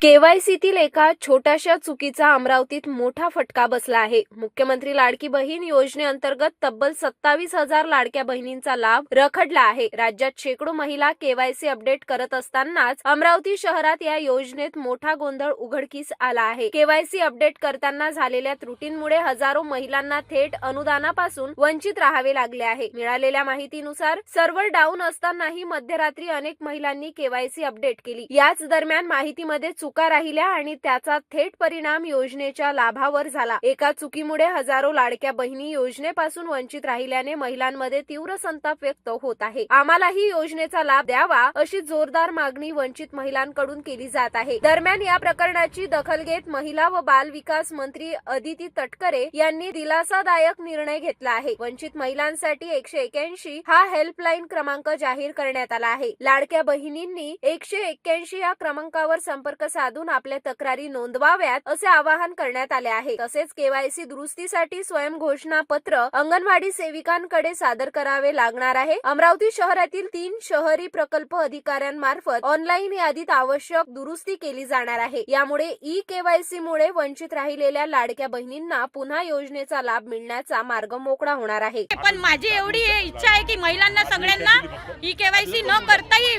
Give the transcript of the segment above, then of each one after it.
केवायसीतील एका छोट्याशा चुकीचा अमरावतीत मोठा फटका बसला आहे। मुख्यमंत्री लाडकी बहीण योजनेअंतर्गत तब्बल 27,000 लाडक्या बहिणींचा लाभ रखडला आहे। राज्यात शेकडो महिला केवायसी अपडेट करत असतानाच अमरावती शहरात या योजनेत मोठा गोंधळ उघडकीस आला आहे। केवायसी अपडेट करताना झालेल्या त्रुटींमुळे हजारो महिलांना थेट अनुदानापासून वंचित राहावे लागले आहे। मिळालेल्या माहितीनुसार सर्व्हर डाऊन असतानाही मध्यरात्री अनेक महिलांनी केवायसी अपडेट केली। याच दरम्यान माहितीमध्ये चुका राहिल्या आणि त्याचा थेट परिणाम योजनेच्या लाभावर झाला। एका चुकीमुळे हजारो लाडक्या बहिणी योजनेपासून वंचित राहिल्याने महिलांमध्ये तीव्र संताप व्यक्त होत आहे। आम्हालाही योजनेचा लाभ द्यावा अशी जोरदार मागणी वंचित महिलांकडून केली जात आहे। दरम्यान या प्रकरणाची दखल घेत महिला व बाल विकास मंत्री अदिती तटकरे यांनी दिलासादायक निर्णय घेतला आहे। वंचित महिलांसाठी 181 हा हेल्पलाईन क्रमांक जाहीर करण्यात आला आहे। लाडक्या बहिणींनी 181 या क्रमांकावर संपर्क साधून आपल्या तक्रारी नोंदवाव्यात असे आवाहन करण्यात आले आहे। तसेच केवायसी दुरुस्तीसाठी स्वयं घोषणा पत्र अंगणवाडी सेविकांकडे सादर करावे लागणार आहे। अमरावती शहरातील 3 शहरी प्रकल्प अधिकाऱ्यांमार्फत ऑनलाईन यादीत आवश्यक दुरुस्ती केली जाणार आहे। यामुळे ई केवायसी मुळे वंचित राहिलेल्या लाडक्या बहिणींना पुन्हा योजनेचा लाभ मिळण्याचा मार्ग मोकळा होणार आहे। पण माझी एवढी इच्छा आहे की महिलांना सगळ्यांना ई केवायसी न करताही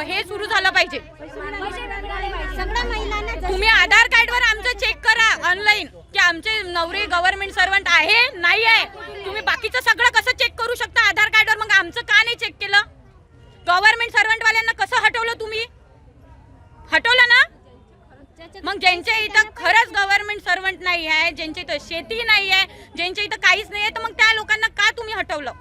हे सुरू झालं पाहिजे। तुम्ही आधार कार्डवर आमचं चेक करा ऑनलाईन की आमचे नवरे गव्हर्नमेंट सर्वंट आहे नाही आहे। तुम्ही बाकीचं सगळं कसं चेक करू शकता आधार कार्डवर, मग आमचं का नाही चेक केलं? गव्हर्नमेंट सर्वंट वाल्यांना कसं हटवलं? तुम्ही हटवलं ना? मग ज्यांच्या इथं खरंच गव्हर्नमेंट सर्वंट नाही आहे, ज्यांच्या इथं शेती नाही आहे, ज्यांच्या इथं काहीच नाही आहे, तर मग त्या लोकांना का तुम्ही हटवलं?